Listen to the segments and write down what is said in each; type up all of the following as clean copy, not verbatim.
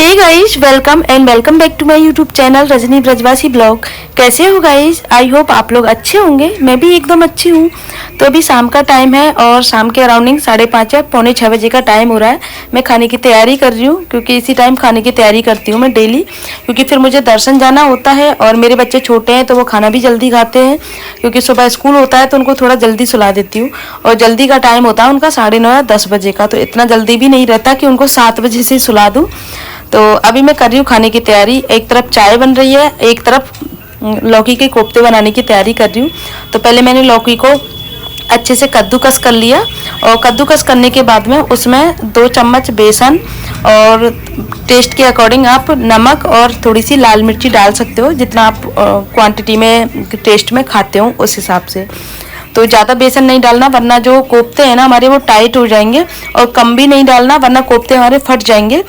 Hey guys, welcome back to my YouTube channel Rajni Brajwasi blog. कैसे हो guys? I hope आप लोग अच्छे होंगे। मैं भी एकदम अच्छी हूँ। तो अभी शाम का टाइम है और शाम के अराउंडिंग 5:30 या पौने 6 बजे का टाइम हो रहा है। मैं खाने की तैयारी कर रही हूँ क्योंकि इसी टाइम खाने की तैयारी करती हूँ मैं डेली, क्योंकि फिर मुझे दर्शन जाना होता है और मेरे बच्चे छोटे हैं तो वो खाना भी जल्दी खाते हैं, क्योंकि सुबह स्कूल होता है तो उनको थोड़ा जल्दी सुला देती हूँ। और जल्दी का टाइम होता है उनका 9:30 या 10 बजे का, तो इतना जल्दी भी नहीं रहता कि उनको 7 बजे से सुला दूँ। तो अभी मैं कर रही हूँ खाने की तैयारी। एक तरफ चाय बन रही है, एक तरफ लौकी के कोफ्ते बनाने की तैयारी कर रही हूँ। तो पहले मैंने लौकी को अच्छे से कद्दूकस कर लिया और कद्दूकस करने के बाद में उसमें 2 चम्मच बेसन और टेस्ट के अकॉर्डिंग आप नमक और थोड़ी सी लाल मिर्ची डाल सकते हो, जितना आप क्वांटिटी में टेस्ट में खाते हो उस हिसाब से। तो ज़्यादा बेसन नहीं डालना वरना जो कोफ्ते हैं ना हमारे वो टाइट हो जाएंगे, और कम भी नहीं डालना वरना कोफ्ते हमारे फट जाएंगे।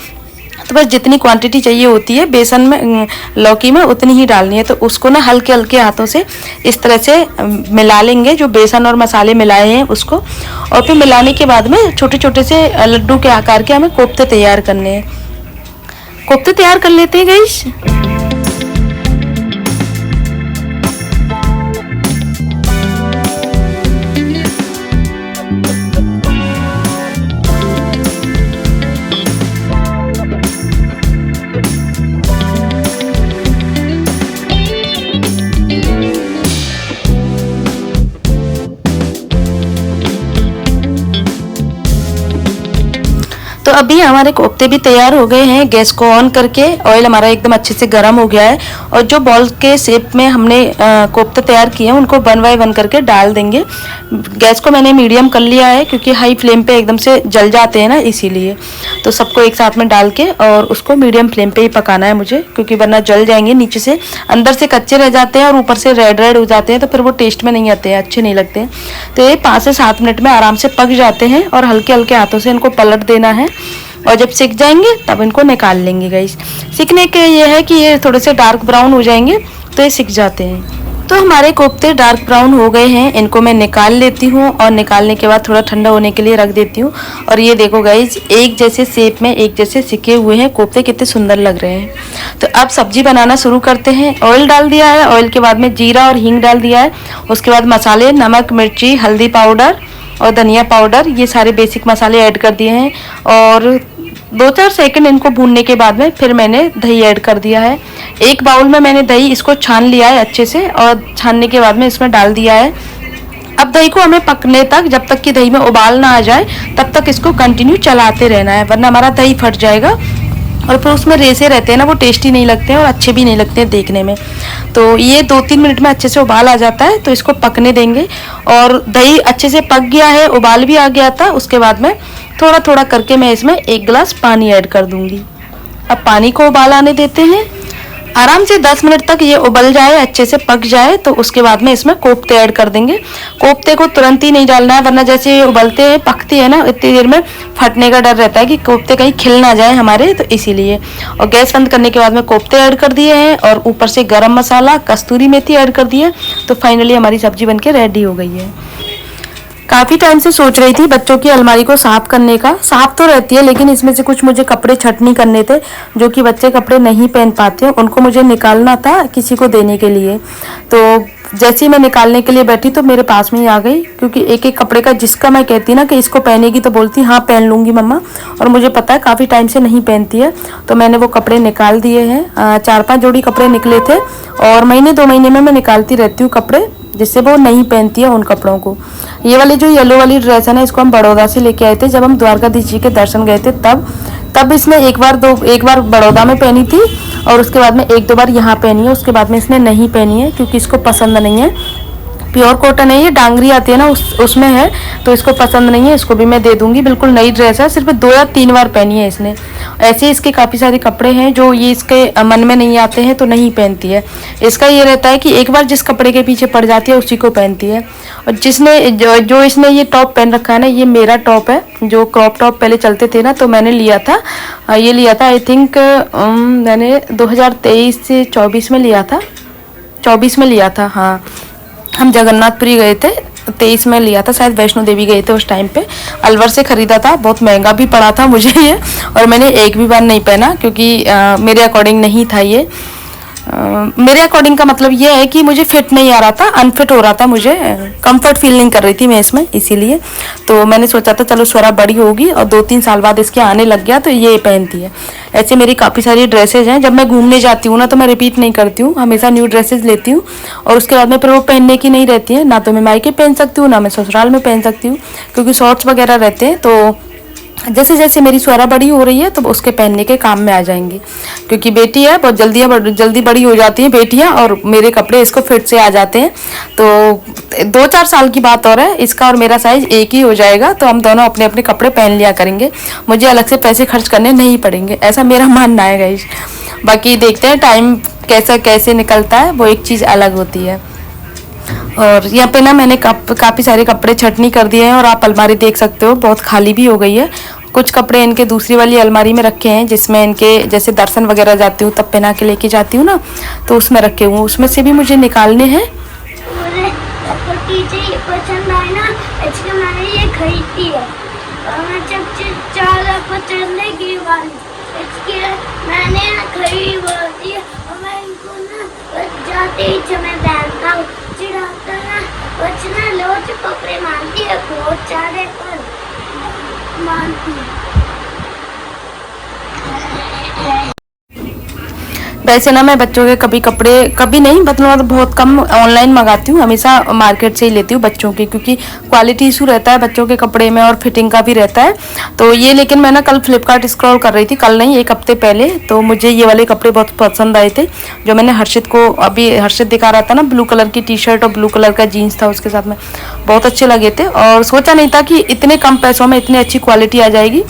तो बस जितनी क्वांटिटी चाहिए होती है बेसन में लौकी में उतनी ही डालनी है। तो उसको ना हल्के हल्के हाथों से इस तरह से मिला लेंगे, जो बेसन और मसाले मिलाए हैं उसको। और फिर मिलाने के बाद में छोटे छोटे से लड्डू के आकार के हमें कोफ्ते तैयार करने हैं। कोफ्ते तैयार कर लेते हैं गाइस। तो अभी हमारे कोफ्ते भी तैयार हो गए हैं। गैस को ऑन करके ऑयल हमारा एकदम अच्छे से गर्म हो गया है और जो बॉल के शेप में हमने कोफ्ते तैयार किए हैं उनको 1 बाय 1 करके डाल देंगे। गैस को मैंने मीडियम कर लिया है क्योंकि हाई फ्लेम पे एकदम से जल जाते हैं ना, इसीलिए। तो सबको एक साथ में डाल के और उसको मीडियम फ्लेम पे ही पकाना है मुझे, क्योंकि वरना जल जाएंगे। नीचे से अंदर से कच्चे रह जाते हैं और ऊपर से रेड रेड हो जाते हैं, तो फिर वो टेस्ट में नहीं आते हैं, अच्छे नहीं लगते हैं। तो ये 5 से 7 मिनट में आराम से पक जाते हैं और हल्के हल्के हाथों से इनको पलट देना है। और जब सिक जाएंगे तब इनको निकाल लेंगे गाइस। सिकने के ये है कि ये थोड़े से डार्क ब्राउन हो जाएंगे तो ये सिक जाते हैं। तो हमारे कोफ्ते डार्क ब्राउन हो गए हैं, इनको मैं निकाल लेती हूँ और निकालने के बाद थोड़ा ठंडा होने के लिए रख देती हूँ। और ये देखो गाइस, एक जैसे शेप में एक जैसे सिके हुए हैं कोफ्ते, कितने सुंदर लग रहे हैं। तो अब सब्जी बनाना शुरू करते हैं। ऑयल डाल दिया है, ऑयल के बाद में जीरा और हींग डाल दिया है। उसके बाद मसाले, नमक, मिर्ची, हल्दी पाउडर और धनिया पाउडर, ये सारे बेसिक मसाले ऐड कर दिए हैं। और 2-4 सेकंड इनको भूनने के बाद में फिर मैंने दही ऐड कर दिया है। एक बाउल में मैंने दही इसको छान लिया है अच्छे से, और छानने के बाद में इसमें डाल दिया है। अब दही को हमें पकने तक, जब तक कि दही में उबाल ना आ जाए तब तक इसको कंटिन्यू चलाते रहना है, वरना हमारा दही फट जाएगा और फिर उसमें रेसे रहते हैं ना, वो टेस्टी नहीं लगते हैं और अच्छे भी नहीं लगते हैं देखने में। तो ये 2-3 मिनट में अच्छे से उबाल आ जाता है तो इसको पकने देंगे। और दही अच्छे से पक गया है, उबाल भी आ गया था। उसके बाद में थोड़ा थोड़ा करके मैं इसमें 1 गिलास पानी ऐड कर दूंगी। अब पानी को उबाल आने देते हैं। आराम से 10 मिनट तक ये उबल जाए, अच्छे से पक जाए, तो उसके बाद में इसमें कोफ्ते ऐड कर देंगे। कोफ्ते को तुरंत ही नहीं डालना है, वरना जैसे ये उबलते हैं पकते हैं ना, इतनी देर में फटने का डर रहता है कि कोफ्ते कहीं खिल ना जाए हमारे, तो इसीलिए। और गैस बंद करने के बाद में कोफ्ते ऐड कर दिए हैं और ऊपर से गरम मसाला, कस्तूरी मेथी ऐड कर दिए। तो फाइनली हमारी सब्जी बनके रेडी हो गई है। काफ़ी टाइम से सोच रही थी बच्चों की अलमारी को साफ करने का। साफ तो रहती है लेकिन इसमें से कुछ मुझे कपड़े छटनी करने थे, जो कि बच्चे कपड़े नहीं पहन पाते हैं, उनको मुझे निकालना था किसी को देने के लिए। तो जैसे ही मैं निकालने के लिए बैठी तो मेरे पास में ही आ गई, क्योंकि एक एक कपड़े का जिसका मैं कहती ना कि इसको पहनेगी तो बोलती हाँ पहन लूँगी मम्मा, और मुझे पता है काफ़ी टाइम से नहीं पहनती है। तो मैंने वो कपड़े निकाल दिए हैं। 4-5 जोड़ी कपड़े निकले थे और महीने 2 महीने में मैं निकालती रहती हूँ कपड़े, जिससे वो नहीं पहनती है उन कपड़ों को। ये वाली जो येलो वाली ड्रेस है ना, इसको हम बड़ौदा से लेके आए थे जब हम द्वारकाधीश जी के दर्शन गए थे, तब इसने एक बार बड़ौदा में पहनी थी और उसके बाद में 1-2 बार यहाँ पहनी है। उसके बाद में इसने नहीं पहनी है क्योंकि इसको पसंद नहीं है। प्योर कॉटन है, ये डांगरी आती है ना उसमें है, तो इसको पसंद नहीं है। इसको भी मैं दे दूंगी, बिल्कुल नई ड्रेस है, सिर्फ 2 या 3 बार पहनी है इसने। ऐसे इसके काफ़ी सारे कपड़े हैं जो ये इसके मन में नहीं आते हैं तो नहीं पहनती है। इसका ये रहता है कि एक बार जिस कपड़े के पीछे पड़ जाती है उसी को पहनती है। और जो इसने ये टॉप पहन रखा है ना, ये मेरा टॉप है। जो क्रॉप टॉप पहले चलते थे ना, तो मैंने लिया था, ये लिया था आई थिंक मैंने 2023 से 24 में लिया था, 24 में लिया था। हाँ, हम जगन्नाथपुरी गए थे 2023 में लिया था, शायद वैष्णो देवी गए थे उस टाइम पे। अलवर से ख़रीदा था, बहुत महंगा भी पड़ा था मुझे ये, और मैंने एक भी बार नहीं पहना क्योंकि मेरे अकॉर्डिंग नहीं था ये। मेरे अकॉर्डिंग का मतलब ये है कि मुझे फिट नहीं आ रहा था, अनफिट हो रहा था, मुझे कंफर्ट फील नहीं कर रही थी मैं इसमें, इसीलिए तो मैंने सोचा था चलो स्वरा बड़ी होगी और 2-3 साल बाद इसके आने लग गया तो ये पहनती है। ऐसे मेरी काफ़ी सारी ड्रेसेज हैं, जब मैं घूमने जाती हूँ ना तो मैं रिपीट नहीं करती हूँ, हमेशा न्यू ड्रेसेज लेती हूँ और उसके बाद में फिर वो पहनने की नहीं रहती है, ना तो मैं मायके पहन सकती हूँ ना मैं ससुराल में पहन सकती हूँ, क्योंकि शॉर्ट्स वगैरह रहते हैं। तो जैसे जैसे मेरी स्वरा बड़ी हो रही है तो उसके पहनने के काम में आ जाएंगी, क्योंकि बेटी है, बहुत जल्दी बड़ी हो जाती हैं बेटियां और मेरे कपड़े इसको फिट से आ जाते हैं। तो 2-4 साल की बात और है, इसका और मेरा साइज एक ही हो जाएगा, तो हम दोनों अपने अपने कपड़े पहन लिया करेंगे, मुझे अलग से पैसे खर्च करने नहीं पड़ेंगे, ऐसा मेरा मानना है गाइस। बाकी देखते हैं टाइम कैसे निकलता है, वो एक चीज़ अलग होती है। और यहाँ पे ना मैंने काफ़ी सारे कपड़े छटनी कर दिए हैं और आप अलमारी देख सकते हो बहुत खाली भी हो गई है। कुछ कपड़े इनके दूसरी वाली अलमारी में रखे हैं, जिसमें इनके जैसे दर्शन वगैरह जाती हूँ तब पहना के लेके जाती हूँ ना, तो उसमें रखे हुए, उसमें से भी मुझे निकालने हैं। पसंद आए ना, इसलिए मैंने ये खरीदी है। मैंने खरीदी और मैं इनको ना जाते ही समय पहनता हूँ, चिढ़ाता ना बचना लोच कपड़े मानती है, बहुत सारे पर मानती है। वैसे ना मैं बच्चों के कभी नहीं, मतलब बहुत कम ऑनलाइन मंगाती हूँ, हमेशा मार्केट से ही लेती हूँ बच्चों की, क्योंकि क्वालिटी इशू रहता है बच्चों के कपड़े में और फिटिंग का भी रहता है। तो ये लेकिन मैं ना कल फ्लिपकार्ट स्क्रॉल कर रही थी, कल नहीं 1 हफ्ते पहले, तो मुझे ये वाले कपड़े बहुत पसंद आए थे, जो मैंने हर्षित को, अभी हर्षित दिखा रहा था ना, ब्लू कलर की टी-शर्ट और ब्लू कलर का जीन्स था उसके साथ में, बहुत अच्छे लगे थे और सोचा नहीं था कि इतने कम पैसों में इतनी अच्छी क्वालिटी आ जाएगी।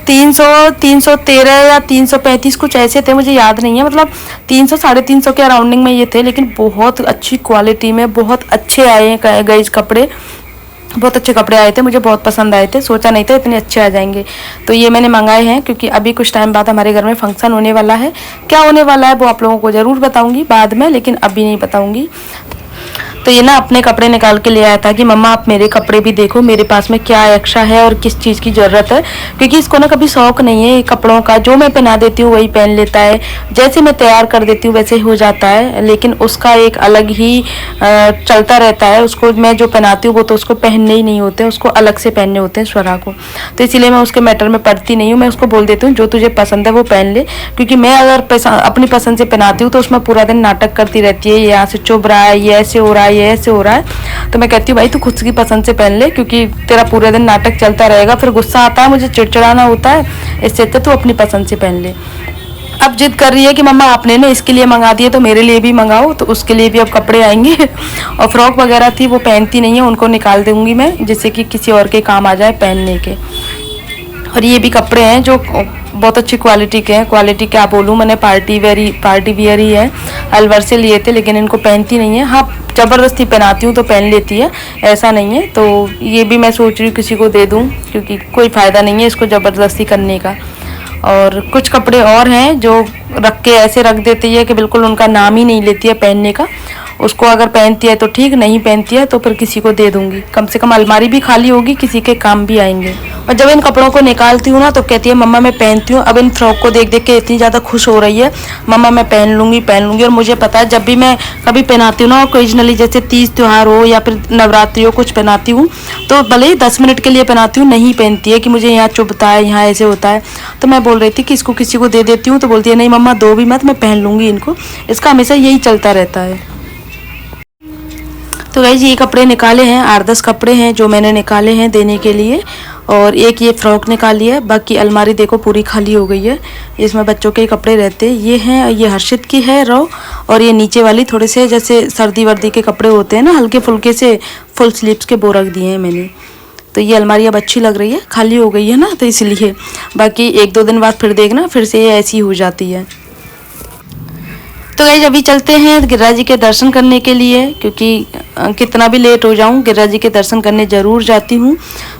313 या 335 कुछ ऐसे थे, मुझे याद नहीं है, मतलब 300 350 के अराउंडिंग में ये थे, लेकिन बहुत अच्छी क्वालिटी में बहुत अच्छे आए गए कपड़े, बहुत अच्छे कपड़े आए थे, मुझे बहुत पसंद आए थे, सोचा नहीं था इतने अच्छे आ जाएंगे। तो ये मैंने मंगाए हैं क्योंकि अभी कुछ टाइम बाद हमारे घर में फंक्शन होने वाला है। क्या होने वाला है वो आप लोगों को ज़रूर बताऊंगी बाद में, लेकिन अभी नहीं बताऊंगी। तो ये ना अपने कपड़े निकाल के ले आया था कि मम्मा आप मेरे कपड़े भी देखो, मेरे पास में क्या एक्स्ट्रा है और किस चीज़ की ज़रूरत है, क्योंकि इसको ना कभी शौक नहीं है कपड़ों का, जो मैं पहना देती हूँ वही पहन लेता है, जैसे मैं तैयार कर देती हूँ वैसे हो जाता है, लेकिन उसका एक अलग ही चलता रहता है। उसको मैं जो पहनाती हूँ वो तो उसको पहनने ही नहीं होते, उसको अलग से पहनने होते हैं स्वरा को, तो इसीलिए मैं उसके मैटर में पड़ती नहीं हूँ, मैं उसको बोल देती हूँ जो तुझे पसंद है वो पहन ले, क्योंकि मैं अगर अपनी पसंद से पहनाती हूँ तो उसमें पूरा दिन नाटक करती रहती है, ये यहाँ से चुभ रहा है, ये ऐसे हो रहा है, ये ऐसे हो रहा है। तो मैं कहती हूँ भाई तू खुद की पसंद से पहन ले, क्योंकि तेरा पूरे दिन नाटक चलता रहेगा, फिर गुस्सा आता है, मुझे चिड़चिड़ाना होता है, इससे अच्छा तू अपनी पसंद से पहन ले। अब जिद कर रही है कि मम्मा आपने ना इसके लिए मंगा दिए तो मेरे लिए भी मंगाओ, तो उसके लिए भी अब कपड़े आएंगे और फ्रॉक वगैरह थी वो पहनती नहीं है, उनको निकाल दूंगी मैं, जिससे कि किसी और के काम आ जाए पहनने के। और ये भी कपड़े हैं जो बहुत अच्छी क्वालिटी के हैं, क्वालिटी क्या बोलूँ, मैंने पार्टी वियर ही है, अलवर से लिए थे, लेकिन इनको पहनती नहीं है। हाँ ज़बरदस्ती पहनाती हूँ तो पहन लेती है, ऐसा नहीं है। तो ये भी मैं सोच रही हूँ किसी को दे दूँ, क्योंकि कोई फ़ायदा नहीं है इसको ज़बरदस्ती करने का। और कुछ कपड़े और हैं जो रख के ऐसे रख देती है कि बिल्कुल उनका नाम ही नहीं लेती है पहनने का, उसको अगर पहनती है तो ठीक, नहीं पहनती है तो फिर किसी को दे दूंगी, कम से कम अलमारी भी खाली होगी, किसी के काम भी आएंगे। और जब इन कपड़ों को निकालती हूँ ना तो कहती है मम्मा मैं पहनती हूँ। अब इन फ्रॉक को देख देख के इतनी ज़्यादा खुश हो रही है, मम्मा मैं पहन लूँगी। और मुझे पता है जब भी मैं कभी पहनाती हूँ ना, ओकेजनली जैसे तीज त्यौहार हो या फिर नवरात्रि हो, कुछ पहनाती हूँ तो भले ही 10 मिनट के लिए पहनाती हूँ, नहीं पहनती है कि मुझे यहाँ चुभता है, यहाँ ऐसे होता है। तो मैं बोल रही थी कि इसको किसी को दे देती हूँ, तो बोलती है नहीं मम्मा दो भी मत, मैं पहन लूँगी इनको। इसका हमेशा यही चलता रहता है। तो गाइस ये कपड़े निकाले हैं, 8-10 कपड़े हैं जो मैंने निकाले हैं देने के लिए, और एक ये फ्रॉक निकाली है। बाकी अलमारी देखो पूरी खाली हो गई है, इसमें बच्चों के कपड़े रहते हैं। ये हैं, ये हर्षित की है रो, और ये नीचे वाली थोड़े से जैसे सर्दी वर्दी के कपड़े होते हैं ना, हल्के फुल्के से फुल स्लीव्स के, वो रख दिए हैं मैंने। तो ये अलमारी अब अच्छी लग रही है, खाली हो गई है ना, तो इसलिए। बाकी 1-2 दिन बाद फिर देखना, फिर से ये ऐसी हो जाती है। तो गाइस अभी चलते हैं गिरिराज जी के दर्शन करने के लिए, क्योंकि कितना भी लेट हो जाऊं गिरिराज जी के दर्शन करने ज़रूर जाती हूं।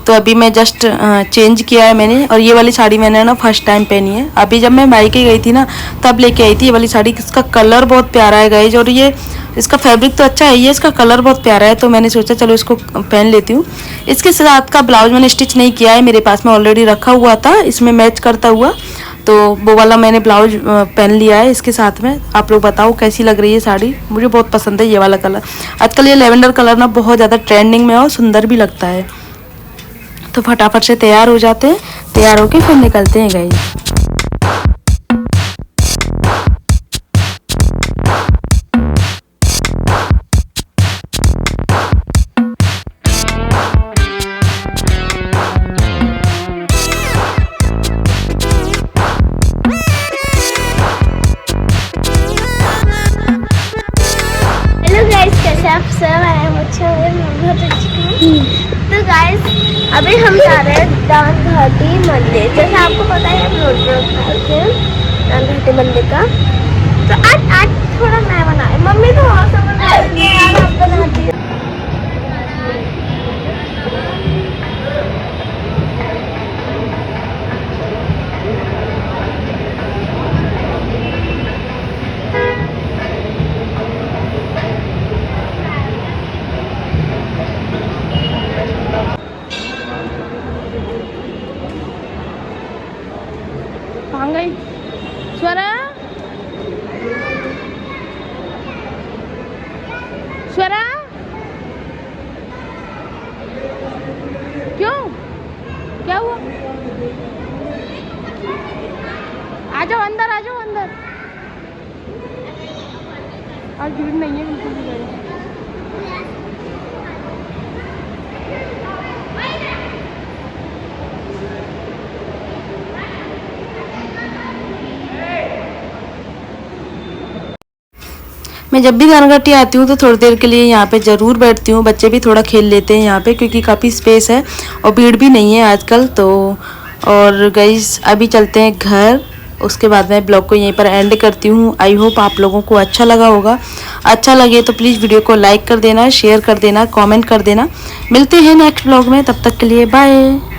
तो अभी मैं जस्ट चेंज किया है मैंने, और ये वाली साड़ी मैंने ना फर्स्ट टाइम पहनी है। अभी जब मैं मायके गई थी ना तब लेके आई थी ये वाली साड़ी, इसका कलर बहुत प्यारा है गाइस, और ये इसका फैब्रिक तो अच्छा है, ये इसका कलर बहुत प्यारा है, तो मैंने सोचा चलो इसको पहन लेती हूँ। इसके साथ का ब्लाउज मैंने स्टिच नहीं किया है, मेरे पास में ऑलरेडी रखा हुआ था इसमें मैच करता हुआ, तो वो वाला मैंने ब्लाउज पहन लिया है इसके साथ में। आप लोग बताओ कैसी लग रही है साड़ी, मुझे बहुत पसंद है ये वाला कलर। आजकल ये लेवेंडर कलर ना बहुत ज़्यादा ट्रेंडिंग में है और सुंदर भी लगता है। तो फटाफट से तैयार हो जाते हैं, तैयार होके फिर निकलते हैं गाइस। आप सब आए मुझे बहुत अच्छी। तो गाइस अभी हम जा रहे हैं दान घाटी मंदिर, जैसे आपको पता है हम रोड पर दान घाटी मंदिर का। तो आज थोड़ा मैं बनाए, मम्मी तो और सब बनाती है यार, आप बनाती है। गई स्वरा, स्वरा क्यों, क्या हुआ? आ जाओ अंदर, आ जाओ अंदर। आज भीड़ नहीं है बिल्कुल भी। मैं जब भी दानघाटी आती हूँ तो थोड़ी देर के लिए यहाँ पे ज़रूर बैठती हूँ, बच्चे भी थोड़ा खेल लेते हैं यहाँ पे क्योंकि काफ़ी स्पेस है और भीड़ भी नहीं है आजकल। तो और गाइस अभी चलते हैं घर, उसके बाद मैं ब्लॉग को यहीं पर एंड करती हूँ। आई होप आप लोगों को अच्छा लगा होगा, अच्छा लगे तो प्लीज़ वीडियो को लाइक कर देना, शेयर कर देना, कॉमेंट कर देना। मिलते हैं नेक्स्ट ब्लॉग में, तब तक के लिए बाय।